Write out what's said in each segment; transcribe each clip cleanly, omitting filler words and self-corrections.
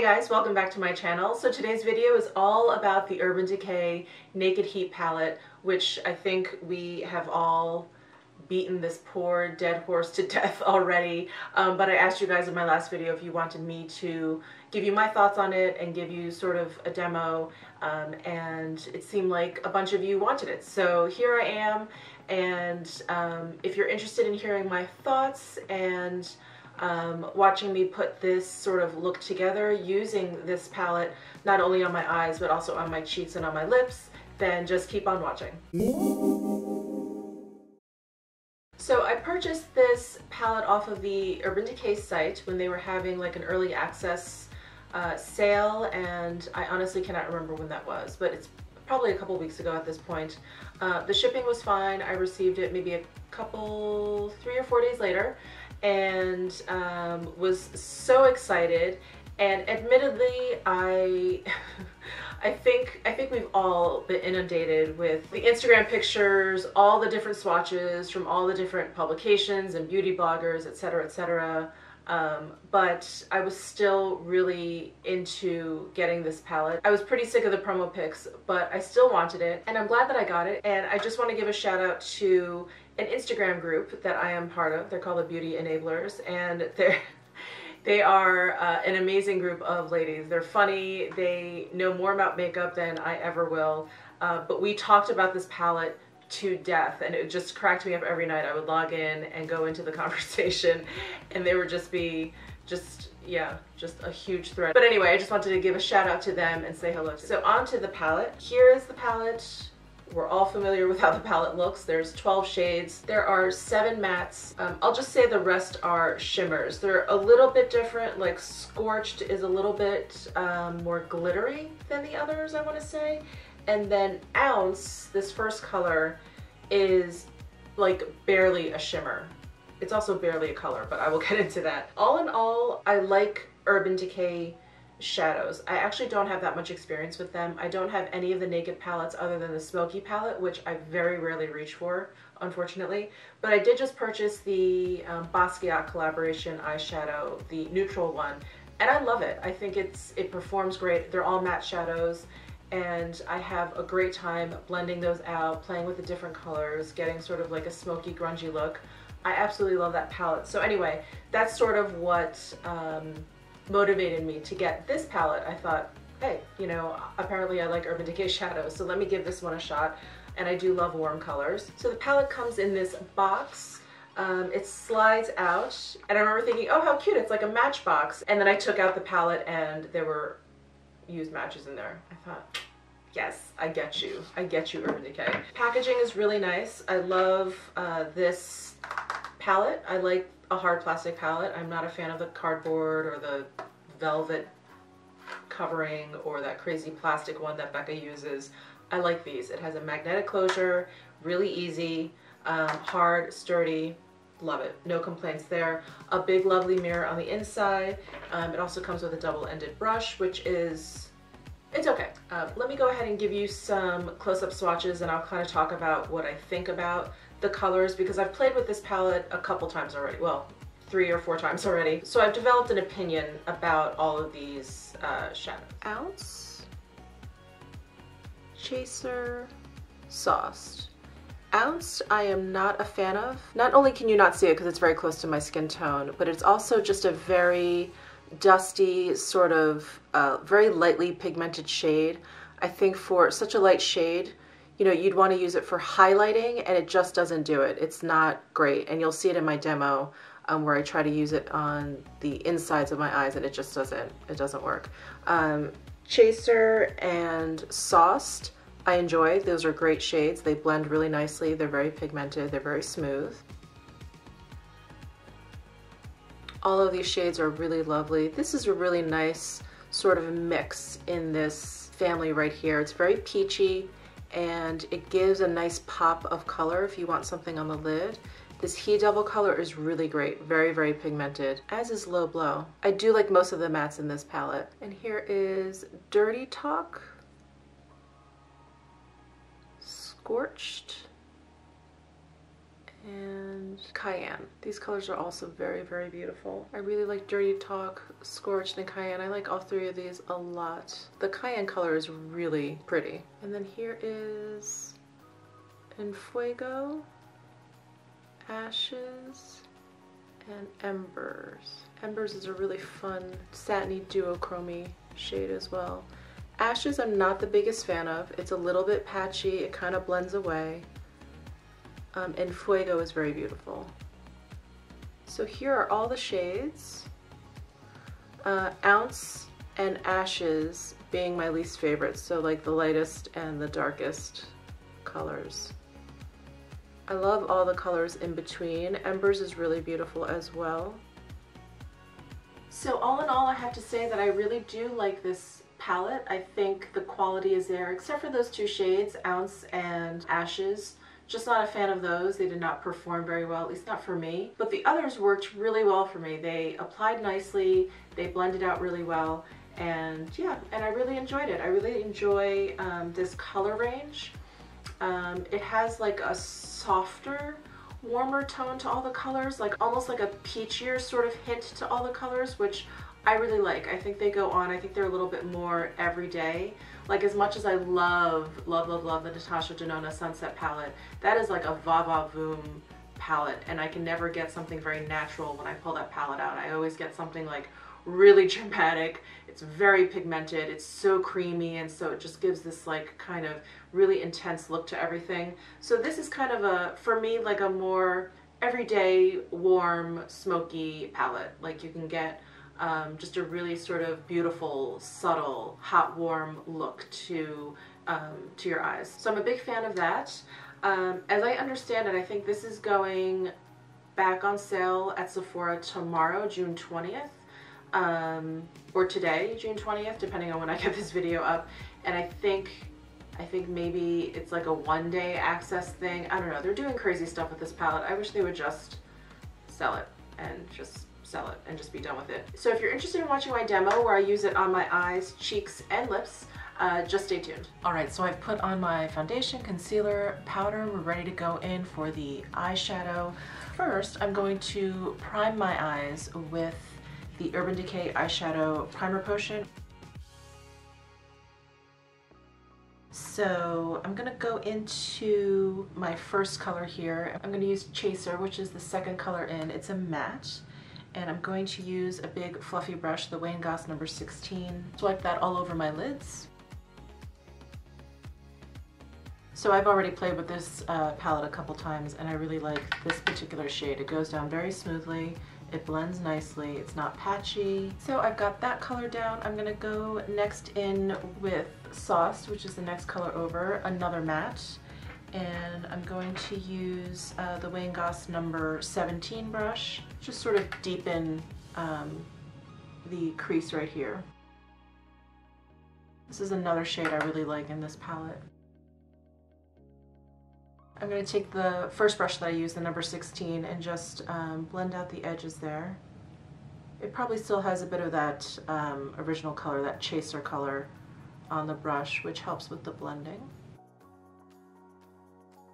guys, welcome back to my channel. So today's video is all about the Urban Decay Naked Heat palette, which I think we have all beaten this poor dead horse to death already. But I asked you guys in my last video if you wanted me to give you my thoughts on it and give you sort of a demo, and it seemed like a bunch of you wanted it. So here I am, and if you're interested in hearing my thoughts and watching me put this sort of look together using this palette not only on my eyes but also on my cheeks and on my lips, then just keep on watching. So I purchased this palette off of the Urban Decay site when they were having like an early access sale, and I honestly cannot remember when that was, but it's probably a couple weeks ago at this point. The shipping was fine. I received it maybe a couple, 3 or 4 days later, and was so excited. And admittedly, I think we've all been inundated with the Instagram pictures, all the different swatches from all the different publications and beauty bloggers, etc., etc. But I was still really into getting this palette. I was pretty sick of the promo pics, but I still wanted it, and I'm glad that I got it. And I just want to give a shout out to an Instagram group that I am part of. They're called the Beauty Enablers, and they are an amazing group of ladies. They're funny. They know more about makeup than I ever will. But we talked about this palette to death, and it just cracked me up every night. I would log in and go into the conversation, and they would just be just a huge thread. But anyway, I just wanted to give a shout out to them and say hello. So on to the palette. Here is the palette. We're all familiar with how the palette looks. There's 12 shades. There are 7 mattes. I'll just say the rest are shimmers. They're a little bit different. Like Scorched is a little bit more glittery than the others, I want to say. And then Ounce, this first color, is like barely a shimmer. It's also barely a color, but I will get into that. All in all, I like Urban Decay shadows. I actually don't have that much experience with them. I don't have any of the Naked palettes other than the Smoky palette, which I very rarely reach for, unfortunately. But I did just purchase the Basquiat collaboration eyeshadow, the neutral one, and I love it. I think it performs great. They're all matte shadows, and I have a great time blending those out, playing with the different colors, getting sort of like a smoky, grungy look. I absolutely love that palette. So anyway, that's sort of what motivated me to get this palette. I thought, hey, you know, apparently I like Urban Decay shadows, so let me give this one a shot. And I do love warm colors. So the palette comes in this box. It slides out, and I remember thinking, oh, how cute, it's like a matchbox. And then I took out the palette and there were used matches in there. I thought, yes, I get you, Urban Decay. Packaging is really nice. I love this palette. I like a hard plastic palette. I'm not a fan of the cardboard or the velvet covering or that crazy plastic one that Becca uses. I like these. It has a magnetic closure, really easy, hard, sturdy. Love it. No complaints there. A big lovely mirror on the inside. It also comes with a double-ended brush, which is, it's okay. Let me go ahead and give you some close-up swatches, and I'll kind of talk about what I think about the colors, because I've played with this palette a couple times already. Well, 3 or 4 times already. So I've developed an opinion about all of these shadows. Ounce, Chaser, Sauced. Ounce I am not a fan of. Not only can you not see it because it's very close to my skin tone, but it's also just a very dusty, sort of very lightly pigmented shade. I think for such a light shade, you know, you'd want to use it for highlighting, and it just doesn't do it. It's not great, and you'll see it in my demo where I try to use it on the insides of my eyes, and it just doesn't work. Chaser and Sauced I enjoy. Those are great shades. They blend really nicely. They're very pigmented. They're very smooth. All of these shades are really lovely. This is a really nice sort of mix in this family right here. It's very peachy, and it gives a nice pop of color if you want something on the lid. This He Devil color is really great, very, very pigmented, as is Low Blow. I do like most of the mattes in this palette. And here is Dirty Talk, Scorched, and Cayenne. These colors are also very, very beautiful. I really like Dirty Talk, Scorched, and Cayenne. I like all three of these a lot. The Cayenne color is really pretty. And then here is En Fuego, Ashes, and Embers. Embers is a really fun satiny duochrome shade as well. Ashes I'm not the biggest fan of. It's a little bit patchy, it kind of blends away. And Fuego is very beautiful. So here are all the shades. Ounce and Ashes being my least favorite, so like the lightest and the darkest colors. I love all the colors in between. Embers is really beautiful as well. So all in all, I have to say that I really do like this palette. I think the quality is there, except for those two shades, Ounce and Ashes. Just not a fan of those. They did not perform very well, at least not for me. But the others worked really well for me. They applied nicely, they blended out really well, and yeah, and I really enjoyed it. I really enjoy this color range. It has like a softer, warmer tone to all the colors, like almost like a peachier sort of hint to all the colors, which I really like. I think they go on. I think they're a little bit more everyday. Like, as much as I love the Natasha Denona Sunset palette, that is like a va-va-voom palette, and I can never get something very natural when I pull that palette out. I always get something like really dramatic. It's very pigmented, it's so creamy, and so it just gives this like kind of really intense look to everything. So this is kind of a, for me, like a more everyday, warm, smoky palette. Like, you can get just a really sort of beautiful, subtle, hot, warm look to your eyes. So I'm a big fan of that. As I understand it, I think this is going back on sale at Sephora tomorrow, June 20th. Or today, June 20th, depending on when I get this video up. And I think maybe it's like a one-day access thing. I don't know. They're doing crazy stuff with this palette. I wish they would just sell it and just be done with it. So if you're interested in watching my demo where I use it on my eyes, cheeks, and lips, just stay tuned. Alright, so I've put on my foundation, concealer, powder. We're ready to go in for the eyeshadow. First, I'm going to prime my eyes with the Urban Decay eyeshadow primer potion. So I'm gonna go into my first color here. I'm gonna use Chaser, which is the second color in. It's a matte. And I'm going to use a big fluffy brush, the Wayne Goss number 16. Swipe that all over my lids. So I've already played with this palette a couple times, and I really like this particular shade. It goes down very smoothly, it blends nicely, it's not patchy. So I've got that color down. I'm gonna go next in with Sauced, which is the next color over, another matte. And I'm going to use the Wayne Goss number 17 brush, just sort of deepen the crease right here. This is another shade I really like in this palette. I'm going to take the first brush that I used, the number 16, and just blend out the edges there. It probably still has a bit of that original color, that Chaser color on the brush, which helps with the blending.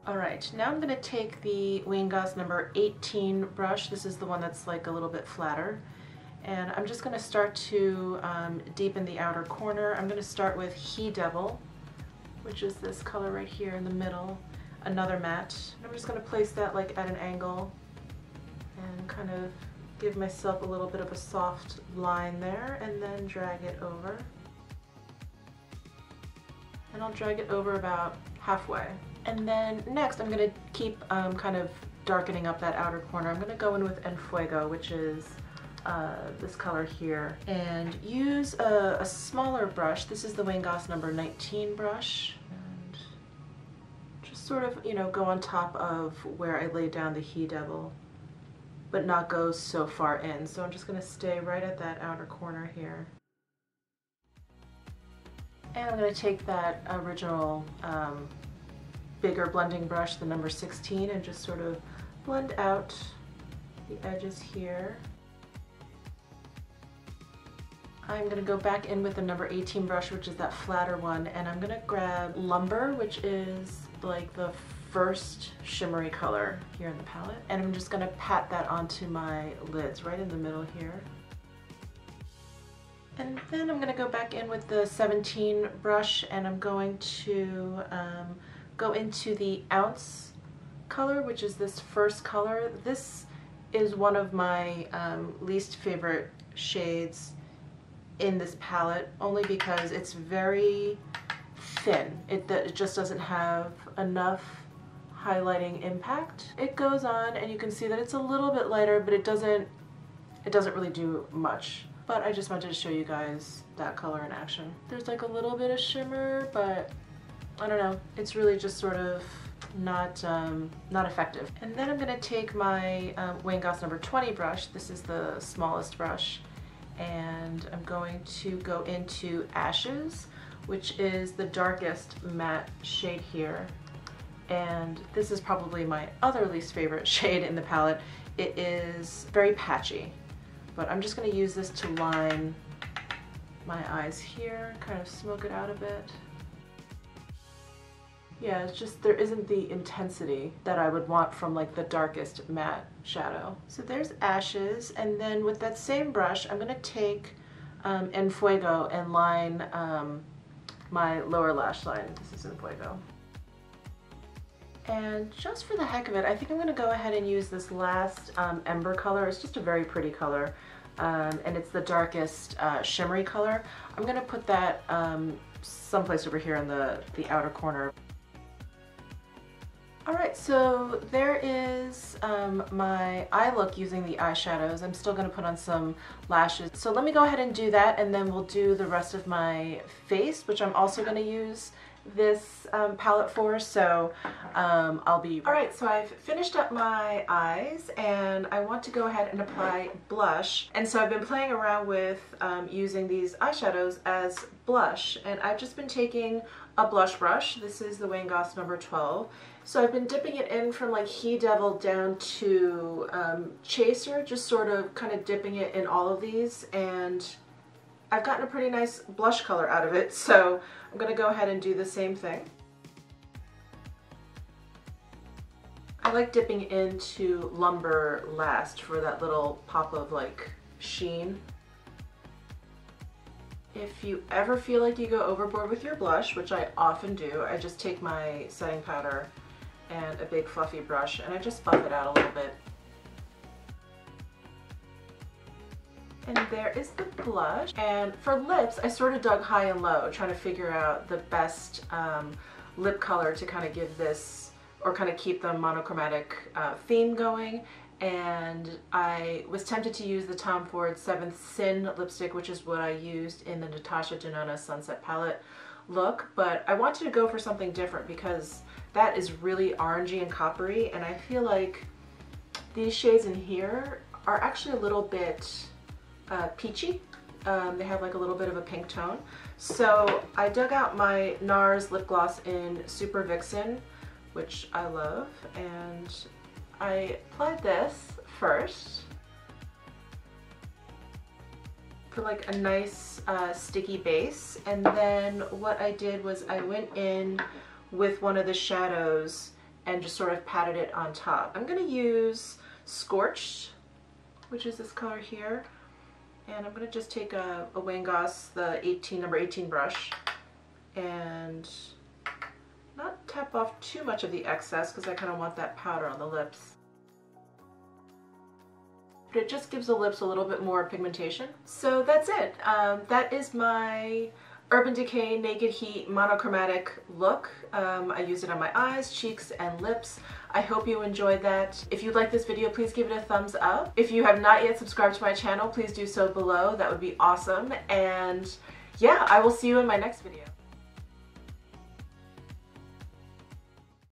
Alright, now I'm going to take the Wayne Goss number 18 brush. This is the one that's like a little bit flatter. And I'm just going to start to deepen the outer corner. I'm going to start with He Devil, which is this color right here in the middle. Another matte. I'm just going to place that like at an angle and kind of give myself a little bit of a soft line there, and then drag it over. And I'll drag it over about halfway. And then next I'm going to keep kind of darkening up that outer corner. I'm going to go in with En Fuego, which is this color here, and use a smaller brush. This is the Wayne Goss number 19 brush, and just sort of, you know, go on top of where I laid down the He Devil, but not go so far in. So I'm just going to stay right at that outer corner here. And I'm going to take that original bigger blending brush, the number 16, and just sort of blend out the edges here. I'm going to go back in with the number 18 brush, which is that flatter one, and I'm going to grab Lumber, which is like the first shimmery color here in the palette, and I'm just going to pat that onto my lids right in the middle here. And then I'm going to go back in with the 17 brush, and I'm going to go into the Ounce color, which is this first color. This is one of my least favorite shades in this palette, only because it's very thin. It just doesn't have enough highlighting impact. It goes on and you can see that it's a little bit lighter, but it doesn't really do much. But I just wanted to show you guys that color in action. There's like a little bit of shimmer, but I don't know. It's really just sort of not effective. And then I'm going to take my Wayne Goss number 20 brush. This is the smallest brush, and I'm going to go into Ashes, which is the darkest matte shade here. And this is probably my other least favorite shade in the palette. It is very patchy, but I'm just going to use this to line my eyes here, kind of smoke it out a bit. Yeah, it's just there isn't the intensity that I would want from like the darkest matte shadow. So there's Ashes, and then with that same brush I'm going to take En Fuego and line my lower lash line. This is En Fuego. And just for the heck of it, I think I'm going to go ahead and use this last Ember color. It's just a very pretty color, and it's the darkest shimmery color. I'm going to put that someplace over here in the outer corner. Alright, so there is my eye look using the eyeshadows. I'm still going to put on some lashes. So let me go ahead and do that, and then we'll do the rest of my face, which I'm also going to use this palette for, so I'll be... Alright, so I've finished up my eyes, and I want to go ahead and apply blush. And so I've been playing around with using these eyeshadows as blush, and I've just been taking a blush brush. This is the Wayne Goss number 12. So I've been dipping it in from like He Devil down to Chaser, just sort of kind of dipping it in all of these, and I've gotten a pretty nice blush color out of it, so I'm going to go ahead and do the same thing. I like dipping into Lumber last for that little pop of like sheen. If you ever feel like you go overboard with your blush, which I often do, I just take my setting powder and a big fluffy brush and I just buff it out a little bit. And there is the blush. And for lips, I sort of dug high and low, trying to figure out the best lip color to kind of give this, or kind of keep the monochromatic theme going. And I was tempted to use the Tom Ford 7th Sin lipstick, which is what I used in the Natasha Denona Sunset Palette look, but I wanted to go for something different because that is really orangey and coppery, and I feel like these shades in here are actually a little bit peachy. They have like a little bit of a pink tone. So I dug out my NARS lip gloss in Super Vixen, which I love, and I applied this first for like a nice sticky base, and then what I did was I went in with one of the shadows and just sort of patted it on top. I'm going to use Scorched, which is this color here, and I'm going to just take a Wayne Goss, the number 18 brush, and not tap off too much of the excess because I kind of want that powder on the lips. But it just gives the lips a little bit more pigmentation. So that's it. That is my Urban Decay Naked Heat monochromatic look. I used it on my eyes, cheeks, and lips. I hope you enjoyed that. If you like this video, please give it a thumbs up. If you have not yet subscribed to my channel, please do so below. That would be awesome. And yeah, I will see you in my next video.